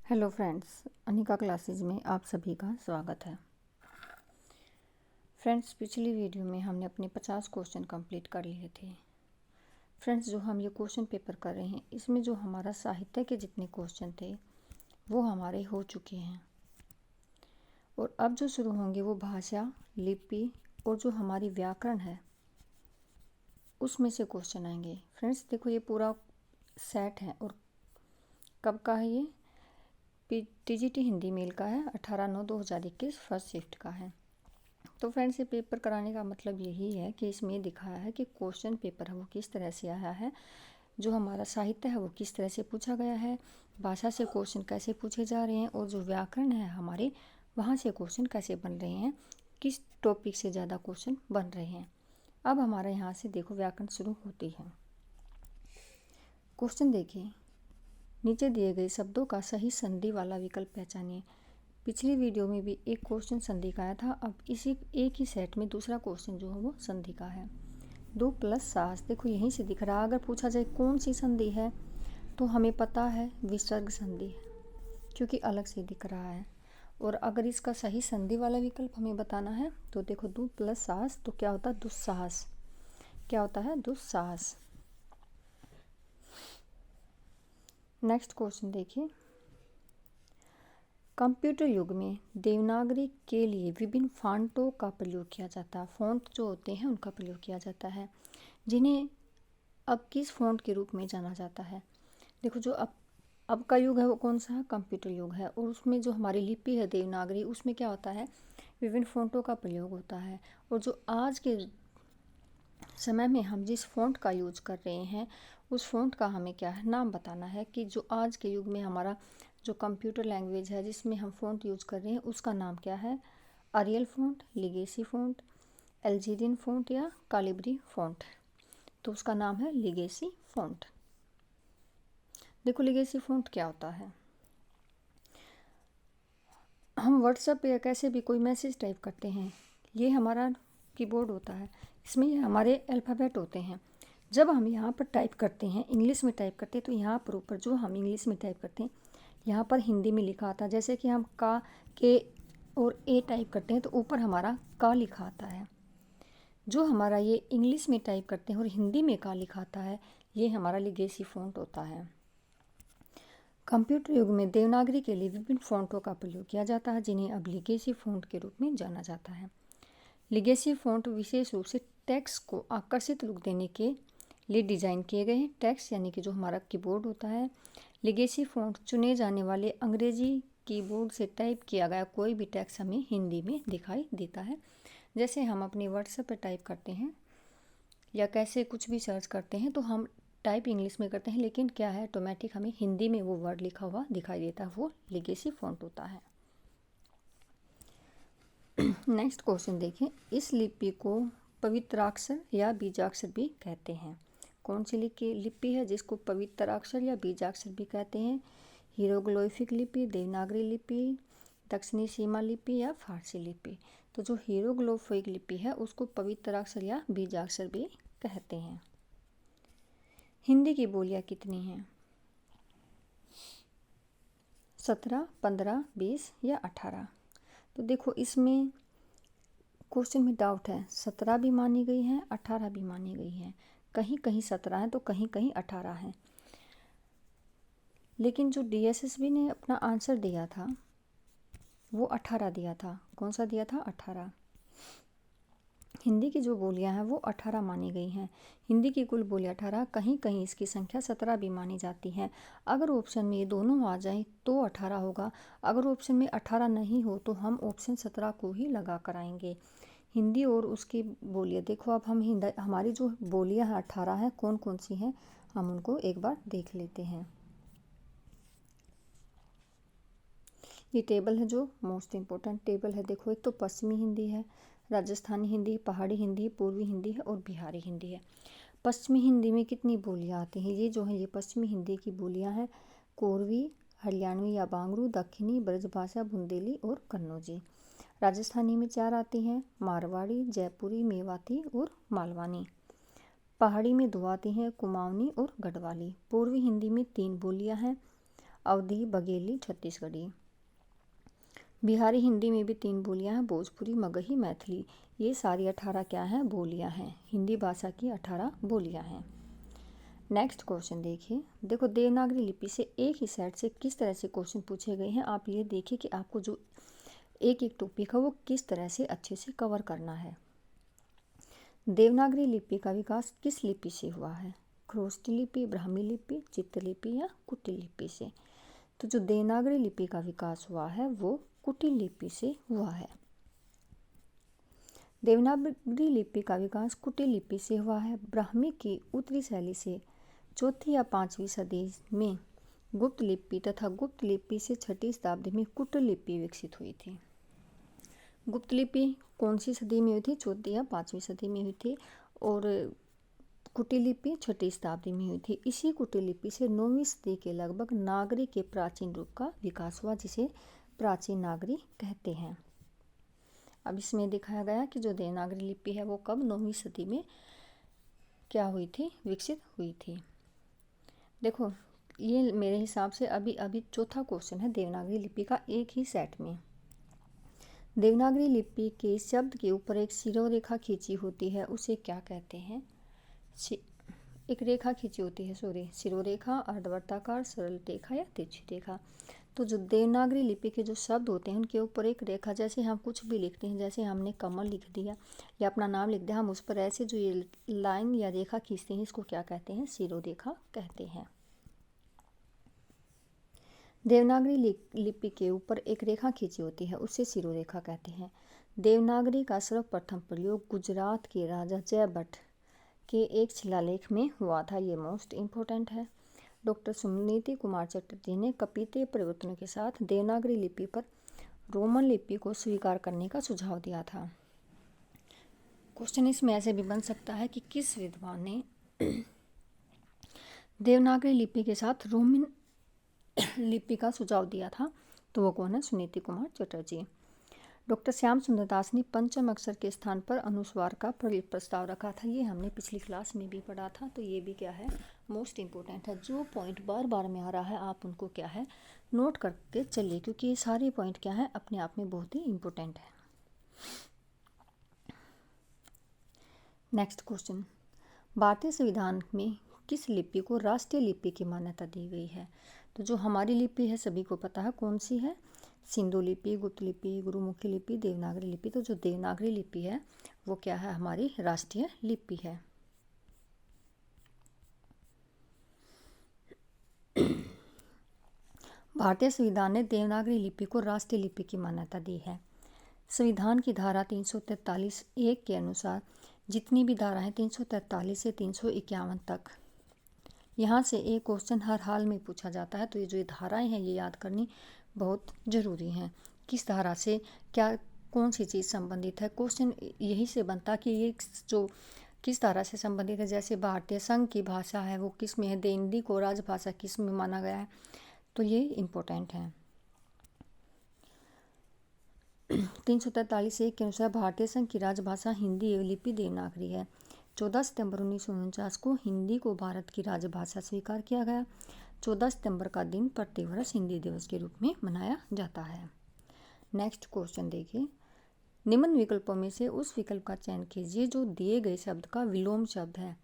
Hello friends, Anika classes में आप सभी का स्वागत है। फ्रेंड्स, पिछली वीडियो में हमने अपने 50 क्वेश्चन कंप्लीट कर लिए थे। फ्रेंड्स, जो हम ये क्वेश्चन पेपर कर रहे हैं, इसमें जो हमारा साहित्य के जितने क्वेश्चन थे वो हमारे हो चुके हैं और अब जो शुरू होंगे वो भाषा, लिपि और जो हमारी व्याकरण है उसमें से क्वेश्चन आएंगे। फ्रेंड्स देखो, ये पूरा सेट है और कब का है ये? टीजीटी हिंदी मेल का है, 18/9/2021 फर्स्ट शिफ्ट का है। तो फ्रेंड्स, ये पेपर कराने का मतलब यही है कि इसमें दिखाया है कि क्वेश्चन पेपर है वो किस तरह से आया है, जो हमारा साहित्य है वो किस तरह से पूछा गया है, भाषा से क्वेश्चन कैसे पूछे जा रहे हैं और जो व्याकरण है हमारे वहाँ से क्वेश्चन कैसे बन रहे हैं, किस टॉपिक से ज़्यादा क्वेश्चन बन रहे हैं। अब हमारे यहाँ से देखो व्याकरण शुरू होती है। क्वेश्चन देखिए, नीचे दिए गए शब्दों का सही संधि वाला विकल्प पहचानिए। पिछली वीडियो में भी एक क्वेश्चन संधि का आया था, अब इसी एक ही सेट में दूसरा क्वेश्चन जो है वो संधि का है। 2 + सास, देखो यहीं से दिख रहा है। अगर पूछा जाए कौन सी संधि है तो हमें पता है विसर्ग संधि है, क्योंकि अलग से दिख रहा है। और अगर इसका सही संधि वाला विकल्प हमें बताना है तो देखो 2 + सास तो क्या होता है? दुस्साहस। क्या होता है? दुस्साहस। नेक्स्ट क्वेश्चन देखिए, कंप्यूटर युग में देवनागरी के लिए विभिन्न फ़ॉन्टों का प्रयोग किया जाता है। फ़ॉन्ट जो होते हैं उनका प्रयोग किया जाता है, जिन्हें अब किस फ़ॉन्ट के रूप में जाना जाता है। देखो, जो अब का युग है वो कौन सा है? कंप्यूटर युग है। और उसमें जो हमारी लिपि है देवनागरी, उसमें क्या होता है? विभिन्न फ़ॉन्टों का प्रयोग होता है। और जो आज के समय में हम जिस फ़ॉन्ट का यूज कर रहे हैं उस फ़ॉन्ट का हमें क्या है? नाम बताना है कि जो आज के युग में हमारा जो कंप्यूटर लैंग्वेज है जिसमें हम फ़ॉन्ट यूज़ कर रहे हैं उसका नाम क्या है? अरियल फ़ॉन्ट, लिगेसी फ़ॉन्ट, एल्जीरियन फ़ॉन्ट या कालिब्री फ़ॉन्ट। तो उसका नाम है लिगेसी फ़ॉन्ट। देखो, लिगेसी फ़ॉन्ट क्या होता है? हम व्हाट्सएप या कैसे भी कोई मैसेज टाइप करते हैं, ये हमारा कीबोर्ड होता है, इसमें ये हमारे अल्फ़ाबेट होते हैं। जब हम यहाँ पर टाइप करते हैं, इंग्लिश में टाइप करते हैं, तो यहाँ पर ऊपर जो हम इंग्लिश में टाइप करते हैं यहाँ पर हिंदी में लिखा आता है। जैसे कि हम का, के और ए टाइप करते हैं तो ऊपर हमारा का लिखा आता है। जो हमारा ये इंग्लिश में टाइप करते हैं और हिंदी में का लिखा आता है, ये हमारा लिगेसी फ़ॉन्ट होता है। कंप्यूटर युग में देवनागरी के लिए विभिन्न फ़ॉन्टों का प्रयोग किया जाता है, जिन्हें अब लिगेसी फ़ॉन्ट के रूप में जाना जाता है। लिगेसी फ़ॉन्ट विशेष रूप से टेक्स्ट को आकर्षित लुक देने के लिए डिज़ाइन किए गए हैं। टेक्स्ट यानी कि जो हमारा कीबोर्ड होता है। लिगेसी फ़ॉन्ट चुने जाने वाले अंग्रेजी कीबोर्ड से टाइप किया गया कोई भी टेक्स्ट हमें हिंदी में दिखाई देता है। जैसे हम अपने व्हाट्सएप पर टाइप करते हैं या कैसे कुछ भी सर्च करते हैं तो हम टाइप इंग्लिश में करते हैं, लेकिन क्या है, ऑटोमेटिक हमें हिंदी में वो वर्ड लिखा हुआ दिखाई देता है, वो लिगेसी फ़ॉन्ट होता है। नेक्स्ट क्वेश्चन देखें, इस लिपि को पवित्राक्षर या बीजाक्षर भी कहते हैं। कौन सी लिपि है जिसको पवित्राक्षर या बीजाक्षर भी कहते हैं? हीरोग्लिफिक लिपि, देवनागरी लिपि, दक्षिणी सीमा लिपि या फारसी लिपि। तो जो हीरोग्लिफिक लिपि है उसको पवित्राक्षर या बीजाक्षर भी कहते हैं। हिंदी की बोलियां कितनी हैं? 17, 15, 20 या 18? तो देखो, इसमें क्वेश्चन में डाउट है। 17 भी मानी गई हैं, 18 भी मानी गई हैं। कहीं कहीं 17 है तो कहीं कहीं 18 है। लेकिन जो DSSB ने अपना आंसर दिया था वो 18 दिया था। कौन सा दिया था? 18। हिंदी की जो बोलियां हैं वो 18 मानी गई हैं। हिंदी की कुल बोलियां 18, कहीं कहीं इसकी संख्या 17 भी मानी जाती है। अगर ऑप्शन में ये दोनों आ जाए तो 18 होगा। अगर ऑप्शन में 18 नहीं हो तो हम ऑप्शन 17 को ही लगा कर आएंगे। हिंदी और उसकी बोलियां देखो, अब हम हमारी जो बोलियां हैं 18 हैं, कौन कौन सी हैं हम उनको एक बार देख लेते हैं। ये टेबल है जो मोस्ट इम्पोर्टेंट टेबल है। देखो, एक तो पश्चिमी हिंदी है, राजस्थानी हिंदी, पहाड़ी हिंदी, पूर्वी हिंदी है और बिहारी हिंदी है। पश्चिमी हिंदी में कितनी बोलियां आती हैं? ये जो है ये पश्चिमी हिंदी की बोलियां हैं। कोरवी, हरियाणवी या बांगरू, दक्षिणी, ब्रजभाषा, बुंदेली और कन्नौजी। राजस्थानी में 4 आती हैं, मारवाड़ी, जयपुरी, मेवाती और मालवानी। पहाड़ी में 2 आती हैं, कुमाऊनी और गढ़वाली। पूर्वी हिंदी में 3 बोलियां हैं, अवधी, बघेली, छत्तीसगढ़ी। बिहारी हिंदी में भी 3 बोलियां हैं, भोजपुरी, मगही, मैथिली। ये सारी 18 क्या हैं? बोलियां हैं। हिंदी भाषा की 18 बोलियां हैं। नेक्स्ट क्वेश्चन देखिए। देखो, देवनागरी लिपि से एक ही सेट से किस तरह से क्वेश्चन पूछे गए हैं। आप ये देखिए कि आपको जो एक एक टॉपिक है वो किस तरह से अच्छे से कवर करना है। देवनागरी लिपि का विकास किस लिपि से हुआ है? खरोष्ठी लिपि, ब्राह्मी लिपि, चित्रलिपि या कुटिल लिपि से? तो जो देवनागरी लिपि का विकास हुआ है वो कुटिल लिपि से हुआ है। देवनागरी लिपि का विकास कुटिल लिपि से हुआ है। ब्राह्मी की उत्तरी शैली से 4वीं या 5वीं सदी में गुप्त लिपि तथा गुप्त लिपि से 6वीं शताब्दी में कुटिल लिपि विकसित हुई थी। गुप्त लिपि कौन सी सदी में हुई थी? 4वीं या 5वीं सदी में हुई थी। और कुटिल लिपि 6वीं शताब्दी में हुई थी। इसी कुटिल लिपि से 9वीं सदी के लगभग नागरी के प्राचीन रूप का विकास हुआ, जिसे प्राचीन नागरी कहते हैं। अब इसमें दिखाया गया कि जो देवनागरी लिपि है वो कब 9वीं सदी में क्या हुई थी? विकसित हुई थी। देखो, ये मेरे हिसाब से अभी चौथा क्वेश्चन है देवनागरी लिपि का एक ही सेट में। देवनागरी लिपि के शब्द के ऊपर एक शिरोरेखा खींची होती है, उसे क्या कहते हैं? एक रेखा खींची होती है, शिरोरेखा, अर्धवृत्ताकार, सरल रेखा या तिरछी रेखा। तो जो देवनागरी लिपि के जो शब्द होते हैं उनके ऊपर एक रेखा, जैसे हम कुछ भी लिखते हैं, जैसे हमने कमल लिख दिया या अपना नाम लिख दिया, हम उस पर ऐसे जो ये लाइन या रेखा खींचते हैं इसको क्या कहते हैं? शिरोरेखा कहते हैं। देवनागरी लिपि के ऊपर एक रेखा खींची होती है, उसे शिरोरेखा कहते हैं। देवनागरी का सर्वप्रथम प्रयोग गुजरात के राजा जयभट्ट के एक शिलालेख में हुआ था। ये मोस्ट इम्पोर्टेंट है। डॉक्टर सुनीति कुमार चटर्जी ने कपितीय परिवर्तनों के साथ देवनागरी लिपि पर रोमन लिपि को स्वीकार करने का सुझाव दिया था। क्वेश्चन इसमें ऐसे भी बन सकता है कि किस विद्वान ने देवनागरी लिपि के साथ रोमन लिपि का सुझाव दिया था? तो वो कौन है? सुनीति कुमार चटर्जी। डॉक्टर श्याम सुंदर दास ने पंचम अक्षर के स्थान पर अनुस्वार का प्रस्ताव रखा था। ये हमने पिछली क्लास में भी पढ़ा था। तो ये भी क्या है? मोस्ट इम्पोर्टेंट है। जो पॉइंट बार बार में आ रहा है आप उनको क्या है? नोट करके चलिए, क्योंकि ये सारे पॉइंट क्या है? अपने आप में बहुत ही इम्पोर्टेंट है। नेक्स्ट क्वेश्चन, भारतीय संविधान में किस लिपि को राष्ट्रीय लिपि की मान्यता दी गई है? तो जो हमारी लिपि है सभी को पता है कौन सी है? सिंधु लिपि, गुप्त लिपि, गुरुमुखी लिपि, देवनागरी लिपि। तो जो देवनागरी लिपि है वो क्या है? हमारी राष्ट्रीय लिपि है। भारतीय संविधान ने देवनागरी लिपि को राष्ट्रीय लिपि की मान्यता दी है। संविधान की धारा 343(1) के अनुसार जितनी भी धारा है 343 से 351 तक, यहाँ से एक क्वेश्चन हर हाल में पूछा जाता है। तो ये जो धाराएं हैं ये याद करनी बहुत ज़रूरी हैं। किस धारा से क्या कौन सी चीज़ संबंधित है? क्वेश्चन यही से बनता कि ये जो किस धारा से संबंधित है। जैसे भारतीय संघ की भाषा है वो किस में है, हिंदी को राजभाषा किस में माना गया है, तो ये इम्पोर्टेंट है। 343(1) के अनुसार भारतीय संघ की राजभाषा हिंदी एवं लिपि देवनागरी है। 14 सितंबर 1949 को हिंदी को भारत की राजभाषा स्वीकार किया गया। 14 सितंबर का दिन प्रतिवर्ष हिंदी दिवस के रूप में मनाया जाता है। नेक्स्ट क्वेश्चन देखिए, निम्न विकल्पों में से उस विकल्प का चयन कीजिए जो दिए गए शब्द का विलोम शब्द है।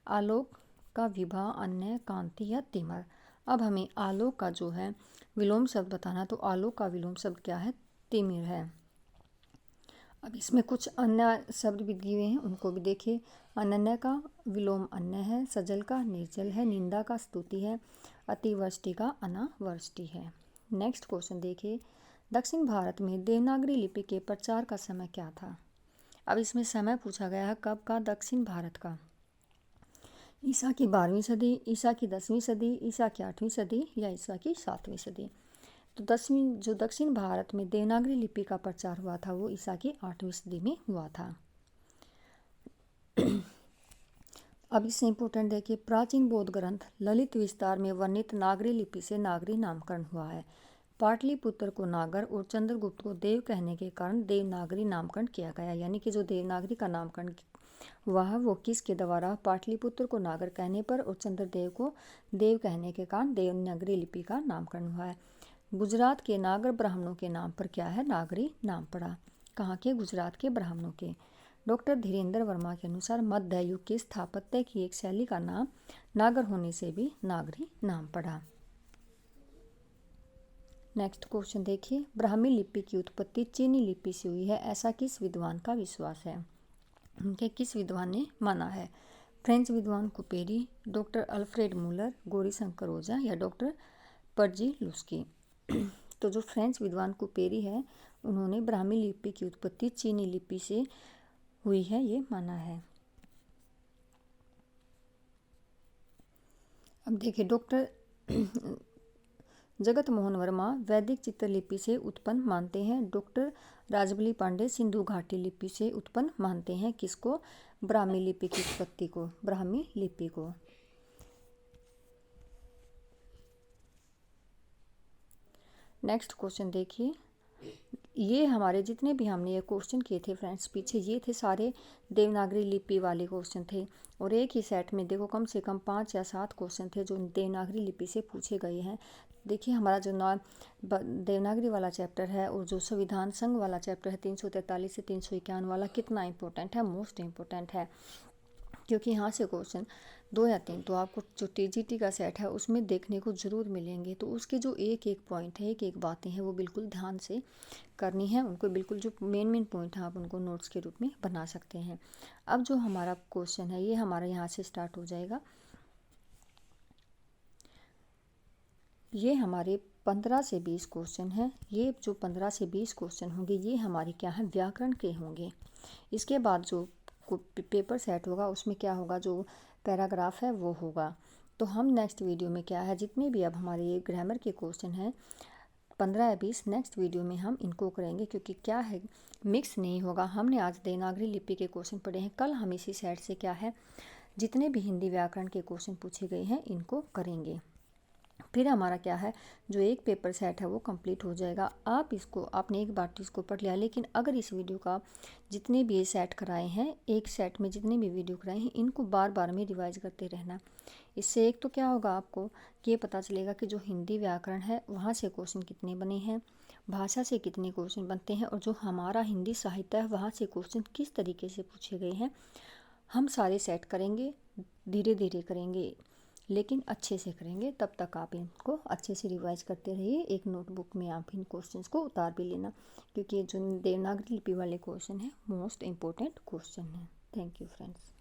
आलोक का विभा, अन्य, कांति या तिमर। अब हमें आलोक का जो है विलोम शब्द बताना, तो आलोक का विलोम शब्द क्या है? तिमिर है। अब इसमें कुछ अन्य शब्द भी दिए हुए हैं, उनको भी देखिए। अनन्य का विलोम अन्य है, सजल का निर्जल है, निंदा का स्तुति है, अतिवृष्टि का अनावृष्टि है। नेक्स्ट क्वेश्चन देखिए, दक्षिण भारत में देवनागरी लिपि के प्रचार का समय क्या था? अब इसमें समय पूछा गया है कब का? दक्षिण भारत का। ईसा की 12वीं सदी, ईसा की 10वीं सदी, ईसा की 8वीं सदी या ईसा की 7वीं सदी। तो दक्षिण भारत में देवनागरी लिपि का प्रचार हुआ था वो ईसा की 8वीं सदी में हुआ था। अब इससे इम्पोर्टेंट देखिए, प्राचीन बौद्ध ग्रंथ ललित विस्तार में वर्णित नागरी लिपि से नागरी नामकरण हुआ है। पाटलिपुत्र को नागर और चंद्रगुप्त को देव कहने के कारण देवनागरी नामकरण किया गया। यानी कि जो देवनागरी का नामकरण वो किसके द्वारा पाटलिपुत्र को नागर कहने पर और चंद्रदेव को देव कहने के कारण देवनागरी लिपि का नामकरण हुआ है। गुजरात के नागर ब्राह्मणों के नाम पर क्या है, नागरी नाम पड़ा। कहाँ के, गुजरात के ब्राह्मणों के। डॉक्टर धीरेन्द्र वर्मा के अनुसार मध्य युग की स्थापत्य की एक शैली का नाम नागर होने से भी नागरी नाम पड़ा। नेक्स्ट क्वेश्चन देखिए, ब्राह्मी लिपि की उत्पत्ति चीनी लिपि से हुई है, ऐसा किस विद्वान का विश्वास है। उनके किस विद्वान ने माना है। फ्रेंच विद्वान कुपेरी, डॉक्टर अल्फ्रेड मूलर, गौरीशंकर ओझा या डॉक्टर पर्जिलुस्की। तो जो फ्रेंच विद्वान कुपेरी है उन्होंने ब्राह्मी लिपि की उत्पत्ति चीनी लिपि से हुई है ये माना है। अब देखिए, डॉक्टर जगत मोहन वर्मा वैदिक चित्रलिपि से उत्पन्न मानते हैं। डॉक्टर राजबली पांडे सिंधु घाटी लिपि से उत्पन्न मानते हैं। किसको, ब्राह्मी लिपि की उत्पत्ति को, ब्राह्मी लिपि को। नेक्स्ट क्वेश्चन देखिए, ये हमारे जितने भी हमने ये क्वेश्चन किए थे फ्रेंड्स पीछे, ये थे सारे देवनागरी लिपि वाले क्वेश्चन थे। और एक ही सेट में देखो कम से कम 5 या 7 क्वेश्चन थे जो देवनागरी लिपि से पूछे गए हैं। देखिए हमारा जो देवनागरी वाला चैप्टर है और जो संविधान संघ वाला चैप्टर है 343 से 351 वाला, कितना इंपॉर्टेंट है, मोस्ट इंपॉर्टेंट है। क्योंकि यहाँ से क्वेश्चन 2 या 3 तो आपको जो टीजीटी का सेट है उसमें देखने को ज़रूर मिलेंगे। तो उसके जो एक एक पॉइंट है, एक एक बातें हैं, वो बिल्कुल ध्यान से करनी है। उनको बिल्कुल जो मेन पॉइंट है आप उनको नोट्स के रूप में बना सकते हैं। अब जो हमारा क्वेश्चन है ये हमारा यहाँ से स्टार्ट हो जाएगा। ये हमारे 15 से 20 क्वेश्चन हैं। ये जो 15 से 20 क्वेश्चन होंगे ये हमारे क्या हैं, व्याकरण के होंगे। इसके बाद जो पेपर सेट होगा उसमें क्या होगा, जो पैराग्राफ है वो होगा। तो हम नेक्स्ट वीडियो में क्या है, जितने भी अब हमारे ये ग्रामर के क्वेश्चन हैं 15 या 20, नेक्स्ट वीडियो में हम इनको करेंगे। क्योंकि क्या है, मिक्स नहीं होगा। हमने आज देवनागरी लिपि के क्वेश्चन पढ़े हैं, कल हम इसी सेट से क्या है, जितने भी हिंदी व्याकरण के क्वेश्चन पूछे गए हैं इनको करेंगे। फिर हमारा क्या है, जो एक पेपर सेट है वो कंप्लीट हो जाएगा। आपने एक बार तो इसको पढ़ लिया, लेकिन अगर इस वीडियो का जितने भी ये सेट कराए हैं, एक सेट में जितने भी वीडियो कराए हैं, इनको बार बार में रिवाइज करते रहना। इससे एक तो क्या होगा, आपको ये पता चलेगा कि जो हिंदी व्याकरण है वहाँ से क्वेश्चन कितने बने हैं, भाषा से कितने क्वेश्चन बनते हैं, और जो हमारा हिंदी साहित्य है वहाँ से क्वेश्चन किस तरीके से पूछे गए हैं। हम सारे सेट करेंगे, धीरे धीरे करेंगे, लेकिन अच्छे से करेंगे। तब तक आप इनको अच्छे से रिवाइज करते रहिए। एक नोटबुक में आप इन क्वेश्चंस को उतार भी लेना, क्योंकि ये जो देवनागरी लिपि वाले क्वेश्चन है मोस्ट इम्पोर्टेंट क्वेश्चन है। Thank you friends.